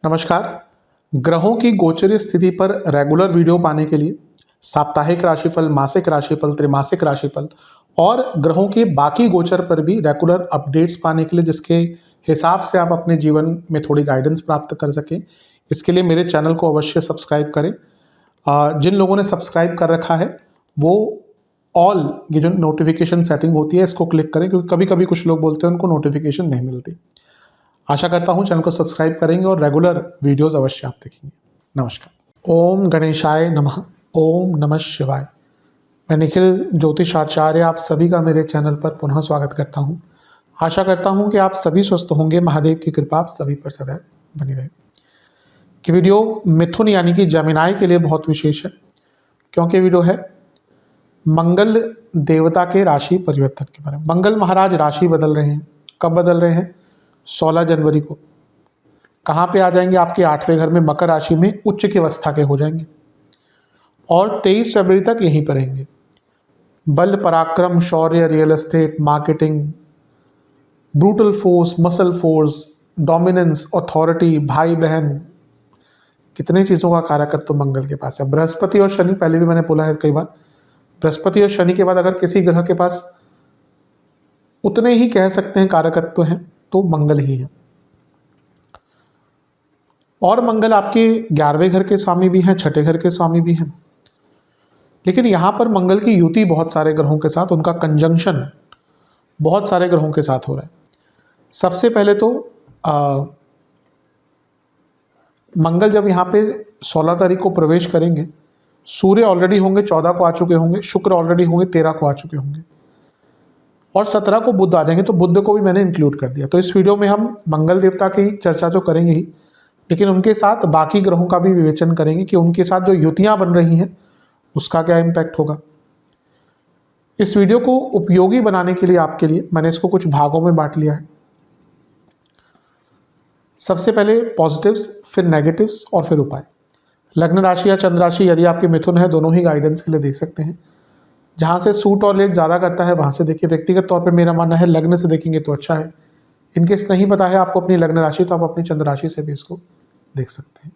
नमस्कार। ग्रहों की गोचरीय स्थिति पर रेगुलर वीडियो पाने के लिए साप्ताहिक राशिफल, मासिक राशिफल, त्रैमासिक राशिफल और ग्रहों के बाकी गोचर पर भी रेगुलर अपडेट्स पाने के लिए, जिसके हिसाब से आप अपने जीवन में थोड़ी गाइडेंस प्राप्त कर सकें, इसके लिए मेरे चैनल को अवश्य सब्सक्राइब करें। जिन लोगों ने सब्सक्राइब कर रखा है वो ऑल ये जो नोटिफिकेशन सेटिंग होती है इसको क्लिक करें, क्योंकि कभी कभी कुछ लोग बोलते हैं उनको नोटिफिकेशन नहीं मिलती। आशा करता हूँ चैनल को सब्सक्राइब करेंगे और रेगुलर वीडियोस अवश्य आप देखेंगे। नमस्कार। ओम गणेशाय नमः। ओम नमः शिवाय। मैं निखिल ज्योतिष आचार्य आप सभी का मेरे चैनल पर पुनः स्वागत करता हूँ। आशा करता हूँ कि आप सभी स्वस्थ होंगे। महादेव की कृपा आप सभी पर सदैव बनी रहे। कि वीडियो मिथुन यानी कि जमिनाई के लिए बहुत विशेष है, क्योंकि वीडियो है मंगल देवता के राशि परिवर्तन के बारे में। मंगल महाराज राशि बदल रहे हैं। कब बदल रहे हैं? 16 जनवरी को। कहाँ पे आ जाएंगे? आपके 8वें घर में मकर राशि में उच्च की अवस्था के हो जाएंगे और 23 फरवरी तक यहीं पर रहेंगे। बल, पराक्रम, शौर्य, real estate, marketing, brutal force, muscle force, dominance, authority, भाई बहन, कितने चीज़ों का कारकत्व तो मंगल के पास है। बृहस्पति और शनि, पहले भी मैंने बोला है कई बार, बृहस्पति और शनि के बाद अगर किसी ग्रह के पास उतने ही कह सकते हैं कारकत्व हैं तो मंगल ही है। और मंगल आपके 11वें घर के स्वामी भी हैं, 6ठे घर के स्वामी भी हैं। लेकिन यहां पर मंगल की युति बहुत सारे ग्रहों के साथ, उनका कंजंक्शन बहुत सारे ग्रहों के साथ हो रहा है। सबसे पहले तो मंगल जब यहाँ पे 16 तारीख को प्रवेश करेंगे, सूर्य ऑलरेडी होंगे 14 को आ चुके होंगे, शुक्र ऑलरेडी होंगे 13 को आ चुके होंगे और 17 को बुध आ जाएंगे। तो बुध को भी मैंने इंक्लूड कर दिया। तो इस वीडियो में हम मंगल देवता की चर्चा तो करेंगे ही, लेकिन उनके साथ बाकी ग्रहों का भी विवेचन करेंगे कि उनके साथ जो युतियां बन रही हैं उसका क्या इम्पैक्ट होगा। इस वीडियो को उपयोगी बनाने के लिए आपके लिए मैंने इसको कुछ भागों में बांट लिया है। सबसे पहले पॉजिटिव्स, फिर नेगेटिव्स और फिर उपाय। लग्न राशि या चंद्र राशि यदि आपके मिथुन है, दोनों ही गाइडेंस के लिए देख सकते हैं। जहाँ से सूट और लेट ज़्यादा करता है वहाँ से देखिए। व्यक्तिगत तौर पे मेरा मानना है लग्न से देखेंगे तो अच्छा है। इनकेस नहीं पता है आपको अपनी लग्न राशि, तो आप अपनी चंद्र राशि से भी इसको देख सकते हैं।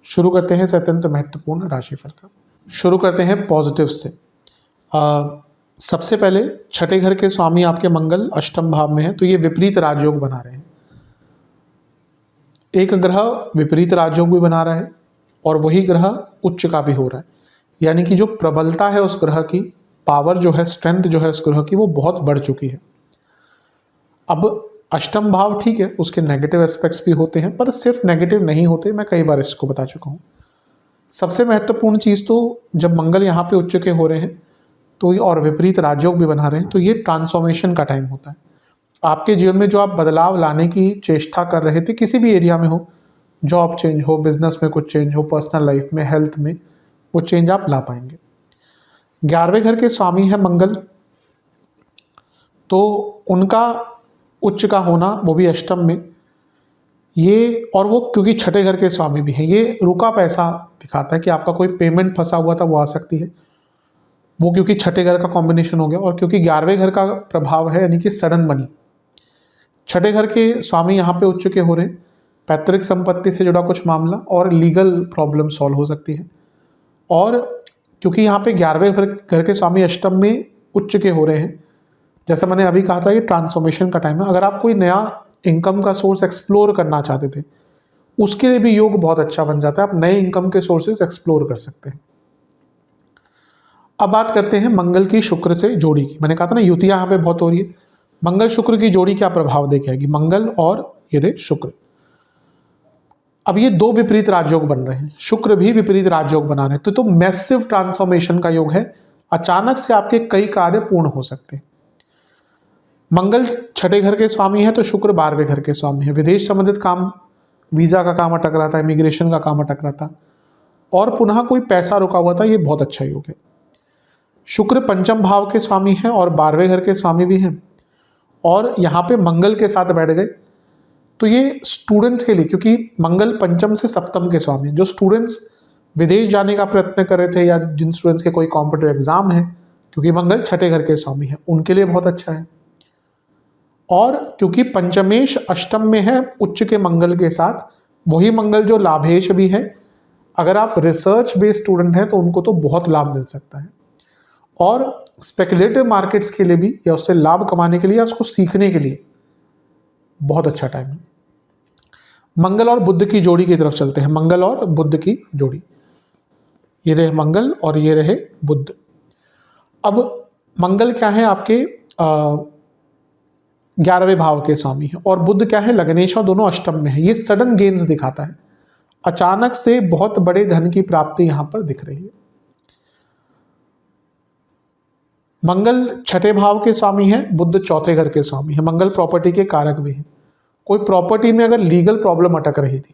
शुरू करते हैं अत्यंत महत्वपूर्ण राशिफल का। शुरू करते हैं पॉजिटिव से। सबसे पहले 6ठे घर के स्वामी आपके मंगल अष्टम भाव में है, तो ये विपरीत राजयोग बना रहे हैं। एक ग्रह विपरीत राजयोग भी बना रहा है और वही ग्रह उच्च का भी हो रहा है, यानी कि जो प्रबलता है उस ग्रह की, पावर जो है, स्ट्रेंथ जो है उस ग्रह की, वो बहुत बढ़ चुकी है। अब अष्टम भाव ठीक है, उसके नेगेटिव एस्पेक्ट्स भी होते हैं, पर सिर्फ नेगेटिव नहीं होते, मैं कई बार इसको बता चुका हूँ। सबसे महत्वपूर्ण चीज़ तो जब मंगल यहाँ पे उच्च के हो रहे हैं तो ये और विपरीत राजयोग भी बना रहे हैं, तो ये ट्रांसफॉर्मेशन का टाइम होता है। आपके जीवन में जो आप बदलाव लाने की चेष्टा कर रहे थे, किसी भी एरिया में हो, जॉब चेंज हो, बिजनेस में कुछ चेंज हो, पर्सनल लाइफ में, हेल्थ में, वो चेंज आप ला पाएंगे। 11वें घर के स्वामी है मंगल, तो उनका उच्च का होना, वो भी अष्टम में, ये, और वो क्योंकि 6ठे घर के स्वामी भी हैं, ये रुका पैसा दिखाता है कि आपका कोई पेमेंट फंसा हुआ था वो आ सकती है। वो क्योंकि 6ठे घर का कॉम्बिनेशन हो गया और क्योंकि 11वें घर का प्रभाव है, यानी कि सडन मनी। 6ठे घर के स्वामी यहाँ पे उच्च के हो रहे हैं, पैतृक संपत्ति से जुड़ा कुछ मामला और लीगल प्रॉब्लम सॉल्व हो सकती है। और क्योंकि यहाँ पे 11वें घर के स्वामी अष्टम में उच्च के हो रहे हैं, जैसा मैंने अभी कहा था, ये ट्रांसफॉर्मेशन का टाइम है। अगर आप कोई नया इनकम का सोर्स एक्सप्लोर करना चाहते थे, उसके लिए भी योग बहुत अच्छा बन जाता है। आप नए इनकम के सोर्सेज एक्सप्लोर कर सकते हैं। अब बात करते हैं मंगल की शुक्र से जोड़ी की। मैंने कहा था ना युतियां यहाँ पे बहुत हो रही है। मंगल शुक्र की जोड़ी क्या प्रभाव देके आएगी? मंगल और ये शुक्र, अब ये दो विपरीत राजयोग बन रहे हैं, शुक्र भी विपरीत राजयोग बना रहे हैं, तो मैसिव ट्रांसफॉर्मेशन का योग है। अचानक से आपके कई कार्य पूर्ण हो सकते हैं। मंगल 6ठे घर के स्वामी है, तो शुक्र 12वें घर के स्वामी है। विदेश संबंधित काम, वीजा का काम अटक रहा था, इमिग्रेशन का काम अटक रहा था और पुनः कोई पैसा रुका हुआ था, ये बहुत अच्छा योग है। शुक्र पंचम भाव के स्वामी हैं और 12वें घर के स्वामी भी हैं और यहाँ पे मंगल के साथ बैठ गए, तो ये स्टूडेंट्स के लिए, क्योंकि मंगल पंचम से सप्तम के स्वामी, जो स्टूडेंट्स विदेश जाने का प्रयत्न कर रहे थे या जिन स्टूडेंट्स के कोई कॉम्पिटिटिव एग्जाम है, क्योंकि मंगल 6ठे घर के स्वामी है, उनके लिए बहुत अच्छा है। और क्योंकि पंचमेश अष्टम में है उच्च के मंगल के साथ, वही मंगल जो लाभेश भी है, अगर आप रिसर्च बेस्ड स्टूडेंट हैं तो उनको तो बहुत लाभ मिल सकता है। और स्पेकुलेटिव मार्केट्स के लिए भी, या उससे लाभ कमाने के लिए या उसको सीखने के लिए बहुत अच्छा टाइम है। मंगल और बुध की जोड़ी की तरफ चलते हैं। मंगल और बुध की जोड़ी, ये रहे मंगल और ये रहे बुध। अब मंगल क्या है आपके 11वें भाव के स्वामी है, और बुध क्या है लग्नेश, और दोनों अष्टम में है। ये सडन गेन्स दिखाता है, अचानक से बहुत बड़े धन की प्राप्ति यहां पर दिख रही है। मंगल छठे भाव के स्वामी है, बुध चौथे घर के स्वामी है। मंगल प्रॉपर्टी के कारक भी है। कोई प्रॉपर्टी में अगर लीगल प्रॉब्लम अटक रही थी,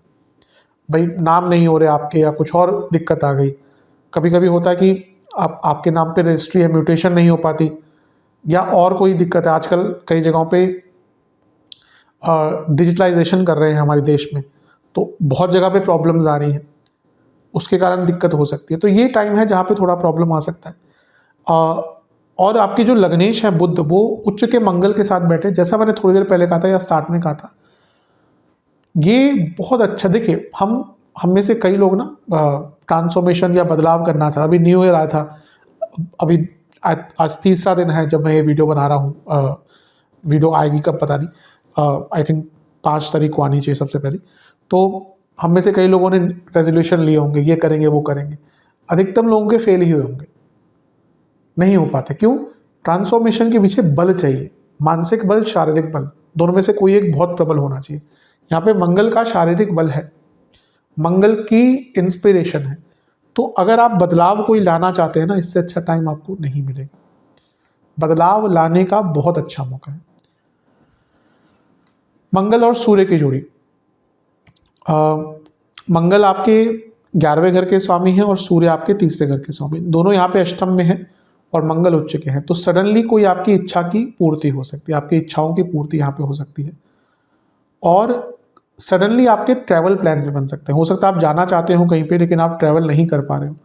भाई नाम नहीं हो रहे आपके या कुछ और दिक्कत आ गई, कभी कभी होता है कि आपके नाम पे रजिस्ट्री है, म्यूटेशन नहीं हो पाती, या और कोई दिक्कत है। आजकल कई जगहों पे डिजिटलाइजेशन कर रहे हैं हमारे देश में, तो बहुत जगह पे प्रॉब्लम्स आ रही हैं, उसके कारण दिक्कत हो सकती है। तो ये टाइम है जहाँ पे थोड़ा प्रॉब्लम आ सकता है। और आपके जो लग्नेश है बुध, वो उच्च के मंगल के साथ बैठे, जैसा मैंने थोड़ी देर पहले कहा था या स्टार्ट में कहा था, ये बहुत अच्छा। देखिए हम में से कई लोग ना ट्रांसफॉर्मेशन या बदलाव करना चाहता। अभी न्यू ईयर आया था, अभी आज तीसरा दिन है जब मैं ये वीडियो बना रहा हूँ। वीडियो आएगी कब पता नहीं, आई थिंक 5 तारीख को आनी चाहिए सबसे पहले। तो हम में से कई लोगों ने रेजोल्यूशन लिए होंगे, ये करेंगे वो करेंगे, अधिकतम लोगों के फेल ही हुए होंगे, नहीं हो पाते। क्यों? ट्रांसफॉर्मेशन के पीछे बल चाहिए, मानसिक बल, शारीरिक बल, दोनों में से कोई एक बहुत प्रबल होना चाहिए। यहाँ पे मंगल का शारीरिक बल है, मंगल की इंस्पिरेशन है। तो अगर आप बदलाव कोई लाना चाहते हैं ना, इससे अच्छा टाइम आपको नहीं मिलेगा। बदलाव लाने का बहुत अच्छा मौका है। मंगल और सूर्य की जोड़ी, मंगल आपके 11वें घर के स्वामी हैं और सूर्य आपके तीसरे घर के स्वामी, दोनों यहाँ पे अष्टम में हैं और मंगल उच्च के हैं। तो सडनली कोई आपकी इच्छा की पूर्ति हो सकती है, आपकी इच्छाओं की पूर्ति यहाँ पे हो सकती है। और सडनली आपके ट्रैवल प्लान भी बन सकते हैं। हो सकता है आप जाना चाहते हो कहीं पे, लेकिन आप ट्रैवल नहीं कर पा रहे हो।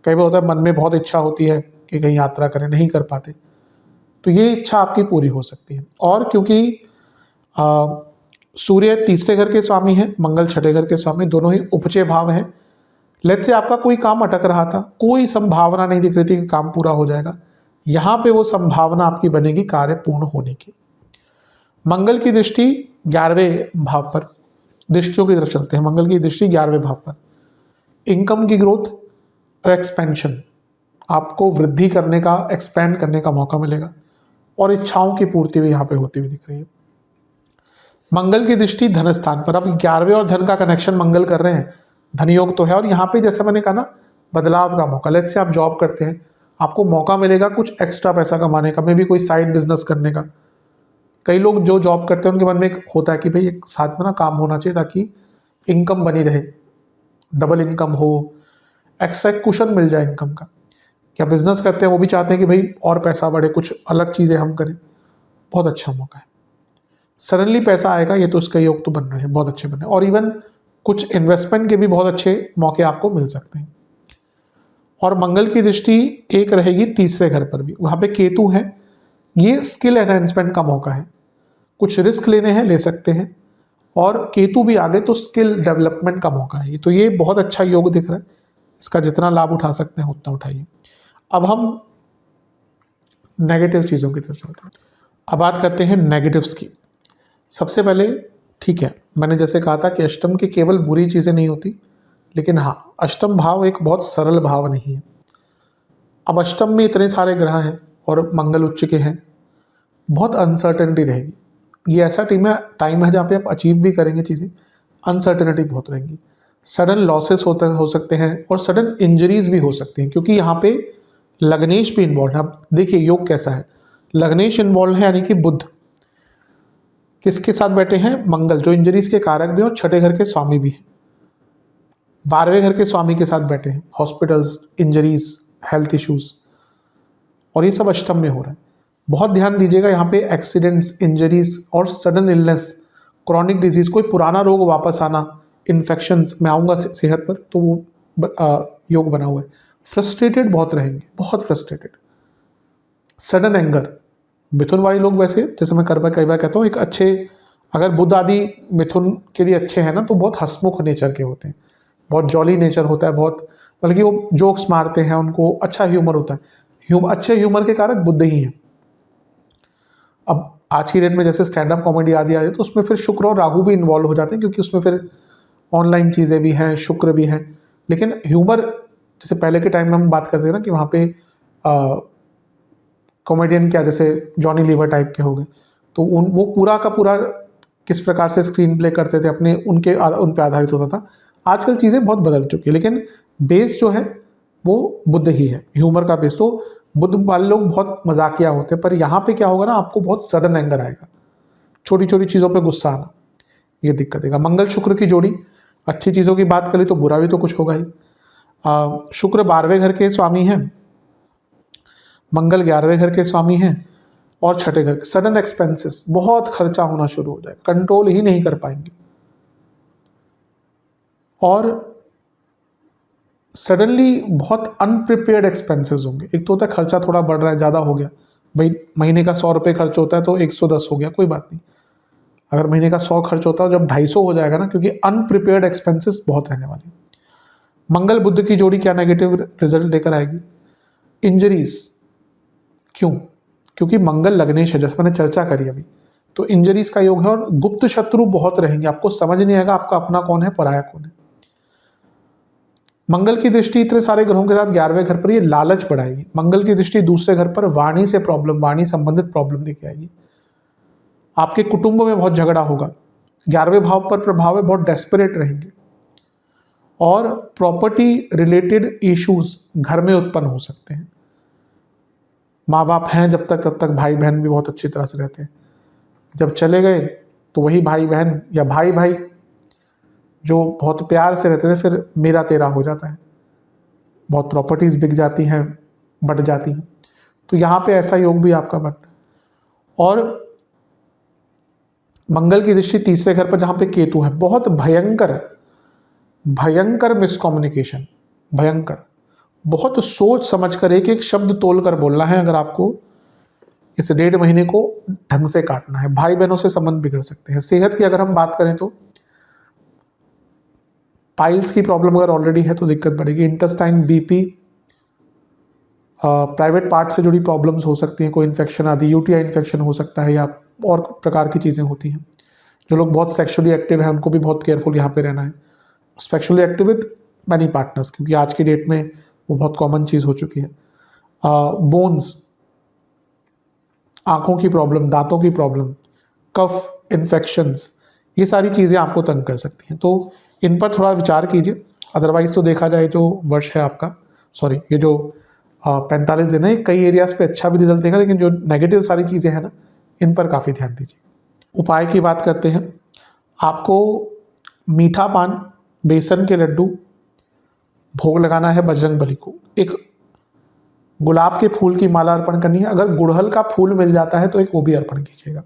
कई बार होता है मन में बहुत इच्छा होती है कि कहीं यात्रा करें, नहीं कर पाते, तो ये इच्छा आपकी पूरी हो सकती है। और क्योंकि सूर्य तीसरे घर के स्वामी है, मंगल छठे घर के स्वामी, दोनों ही उपचय भाव हैं। लेट्स से आपका कोई काम अटक रहा था, कोई संभावना नहीं दिख रही थी कि काम पूरा हो जाएगा, यहाँ पे वो संभावना आपकी बनेगी कार्य पूर्ण होने की। मंगल की दृष्टि 11वें भाव पर, दृष्टियों की तरफ चलते हैं। मंगल की दृष्टि 11वें भाव पर, इनकम की ग्रोथ और एक्सपेंशन, आपको वृद्धि करने का, एक्सपेंड करने का मौका मिलेगा, और इच्छाओं की पूर्ति भी यहाँ पे होती हुई दिख रही है। मंगल की दृष्टि धन स्थान पर, अब 11वें और धन का कनेक्शन मंगल कर रहे हैं, धन योग तो है। और यहाँ पे जैसे मैंने कहा ना, बदलाव का मौका। लेट्स से आप जॉब करते हैं, आपको मौका मिलेगा कुछ एक्स्ट्रा पैसा कमाने का, मे भी कोई साइड बिजनेस करने का। कई लोग जो जॉब करते हैं उनके मन में एक होता है कि भाई एक साथ में ना काम होना चाहिए ताकि इनकम बनी रहे, डबल इनकम हो, एक्स्ट्रा कुशन मिल जाए इनकम का। क्या बिजनेस करते हैं वो भी चाहते हैं कि भाई और पैसा बढ़े, कुछ अलग चीज़ें हम करें। बहुत अच्छा मौका है, सडनली पैसा आएगा, ये तो उसका योग तो बन रहे हैं, बहुत अच्छे बने। और इवन कुछ इन्वेस्टमेंट के भी बहुत अच्छे मौके आपको मिल सकते हैं। और मंगल की दृष्टि एक रहेगी तीसरे घर पर भी, वहाँ पे केतु है, ये स्किल एनहेंसमेंट का मौका है, कुछ रिस्क लेने हैं ले सकते हैं। और केतु भी आ गए तो स्किल डेवलपमेंट का मौका है। तो ये बहुत अच्छा योग दिख रहा है, इसका जितना लाभ उठा सकते हैं उतना उठाइए। अब हम नेगेटिव चीज़ों की तरफ चलते हैं। अब बात करते हैं नेगेटिव्स की। सबसे पहले, ठीक है, मैंने जैसे कहा था कि अष्टम की केवल बुरी चीज़ें नहीं होती, लेकिन हाँ, अष्टम भाव एक बहुत सरल भाव नहीं है। अब अष्टम में इतने सारे ग्रह हैं और मंगल उच्च के हैं, बहुत अनसर्टेनिटी रहेगी। ये ऐसा टाइम है जहाँ पे आप अचीव भी करेंगे चीज़ें, अनसर्टेनिटी बहुत रहेंगी, सडन लॉसेस हो सकते हैं और सडन इंजरीज भी हो सकती हैं, क्योंकि यहाँ पे लग्नेश भी इन्वॉल्व है। अब देखिए योग कैसा है, लग्नेश इन्वॉल्व है, यानी कि बुध किसके साथ बैठे हैं, मंगल, जो इंजरीज के कारक भी हैं और छठे घर के स्वामी भी हैं। 12वें घर के स्वामी के साथ बैठे हैं, हॉस्पिटल्स, इंजरीज, हेल्थ इश्यूज, और ये सब अष्टम में हो रहा है। बहुत ध्यान दीजिएगा यहाँ पे, एक्सीडेंट्स, इंजरीज और सडन इलनेस, क्रॉनिक डिजीज, कोई पुराना रोग वापस आना, इन्फेक्शंस, मैं आऊँगा सेहत पर, तो वो योग बना हुआ है। फ्रस्ट्रेटेड बहुत रहेंगे, बहुत फ्रस्ट्रेटेड, सडन एंगर, मिथुन वाले लोग वैसे, जैसे मैं कई बार कहता हूँ, एक अच्छे, अगर बुध आदि मिथुन के लिए अच्छे हैं ना, तो बहुत हंसमुख नेचर के होते हैं, बहुत जॉली नेचर होता है, बहुत, बल्कि वो जोक्स मारते हैं, उनको अच्छा ह्यूमर होता है। अच्छे ह्यूमर के कारक बुध ही हैं। अब आज की डेट में जैसे स्टैंड अप कॉमेडी आदि आ जाए, तो उसमें फिर शुक्र और राहु भी इन्वॉल्व हो जाते हैं, क्योंकि उसमें फिर ऑनलाइन चीज़ें भी हैं, शुक्र भी हैं। लेकिन ह्यूमर, जैसे पहले के टाइम में हम बात करते हैं ना कि वहाँ पे कॉमेडियन क्या, जैसे जॉनी लीवर टाइप के हो गए, तो वो पूरा का पूरा किस प्रकार से स्क्रीन प्ले करते थे अपने, उन पे आधारित होता था। आजकल चीज़ें बहुत बदल चुकी है, लेकिन बेस जो है वो बुद्ध ही है, ह्यूमर का बेस। तो बुद्ध वाले लोग बहुत मजाकिया होते हैं, पर यहाँ पे क्या होगा ना, आपको बहुत सडन एंगर आएगा, छोटी छोटी चीज़ों पे गुस्सा आना, ये दिक्कत देगा। मंगल शुक्र की जोड़ी, अच्छी चीज़ों की बात करें तो बुरा भी तो कुछ होगा ही। शुक्र 12वें घर के स्वामी हैं, मंगल 11वें घर के स्वामी हैं, और छठे घर के। सडन एक्सपेंसेस, बहुत खर्चा होना शुरू हो जाए, कंट्रोल ही नहीं कर पाएंगे, और सडनली बहुत अनप्रिपेयर्ड एक्सपेंसेस होंगे। एक तो होता है खर्चा थोड़ा बढ़ रहा है, ज़्यादा हो गया, भाई महीने का 100 रुपये खर्च होता है तो 110 हो गया, कोई बात नहीं। अगर महीने का 100 खर्च होता है, जब 250 हो जाएगा ना, क्योंकि अनप्रिपेयर्ड एक्सपेंसेस बहुत रहने वाले हैं। मंगल बुध की जोड़ी क्या नेगेटिव रिजल्ट लेकर आएगी? इंजरीज। क्यों? क्योंकि मंगल लग्नेश है, जैसे मैंने चर्चा करी अभी, तो इंजरीज का योग है, और गुप्त शत्रु बहुत रहेंगे, आपको समझ नहीं आएगा आपका अपना कौन है, पराया कौन है। मंगल की दृष्टि इतने सारे ग्रहों के साथ 11वें घर पर, ये लालच बढ़ाएगी। मंगल की दृष्टि दूसरे घर पर वाणी से प्रॉब्लम, वाणी संबंधित प्रॉब्लम लेके आएगी। आपके कुटुंब में बहुत झगड़ा होगा, 11वें भाव पर प्रभाव है, बहुत डेस्परेट रहेंगे, और प्रॉपर्टी रिलेटेड इश्यूज घर में उत्पन्न हो सकते हैं। माँ बाप हैं जब तक, तब तक भाई बहन भी बहुत अच्छी तरह से रहते हैं, जब चले गए तो वही भाई बहन या भाई भाई जो बहुत प्यार से रहते थे, फिर मेरा तेरा हो जाता है, बहुत प्रॉपर्टीज बिक जाती हैं, बढ़ जाती हैं। तो यहाँ पे ऐसा योग भी आपका बन। और मंगल की दृष्टि तीसरे घर पर जहाँ पे केतु है, बहुत भयंकर भयंकर मिसकम्युनिकेशन, भयंकर, बहुत सोच समझ कर एक एक शब्द तोल कर बोलना है अगर आपको इस 1.5 महीने को ढंग से काटना है। भाई बहनों से संबंध बिगड़ सकते हैं। सेहत की अगर हम बात करें तो पाइल्स की प्रॉब्लम अगर ऑलरेडी है तो दिक्कत बढ़ेगी। इंटेस्टाइन, बीपी, प्राइवेट पार्ट से जुड़ी प्रॉब्लम्स हो सकती हैं, कोई इन्फेक्शन आदि, यूटीआई इन्फेक्शन हो सकता है, या और प्रकार की चीज़ें होती हैं। जो लोग बहुत सेक्सुअली एक्टिव हैं उनको भी बहुत केयरफुल यहाँ पे रहना है। Sexually active with many partners, क्योंकि आज की डेट में वो बहुत कॉमन चीज़ हो चुकी है। बोन्स, आँखों की प्रॉब्लम, दांतों की प्रॉब्लम, कफ इन्फेक्शंस, ये सारी चीज़ें आपको तंग कर सकती हैं, तो इन पर थोड़ा विचार कीजिए। अदरवाइज तो देखा जाए जो वर्ष है आपका, सॉरी ये जो 45 दिन है, कई एरियाज़ पे अच्छा भी रिजल्ट देगा, लेकिन जो नेगेटिव सारी चीज़ें हैं ना, इन पर काफ़ी ध्यान दीजिए। उपाय की बात करते हैं। आपको मीठा पान, बेसन के लड्डू भोग लगाना है बजरंगबली को। एक गुलाब के फूल की माला अर्पण करनी है। अगर गुड़हल का फूल मिल जाता है तो एक वो भी अर्पण कीजिएगा।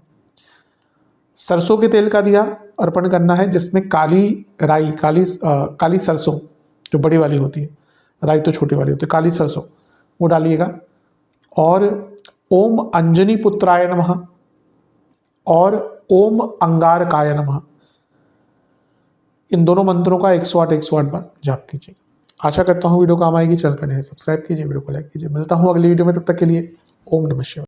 सरसों के तेल का दिया अर्पण करना है, जिसमें काली राई, काली सरसों जो बड़ी वाली होती है, राई तो छोटी वाली होती है, काली सरसों वो डालिएगा। और ओम अंजनी पुत्राय नमः और ओम अंगारकाय नमः, इन दोनों मंत्रों का 108 बार जाप कीजिएगा। आशा करता हूँ वीडियो काम आएगी। चैनल पर नए सब्सक्राइब कीजिए, वीडियो को लाइक कीजिए। मिलता हूँ अगली वीडियो में, तब तक के लिए ओम नमः शिवाय।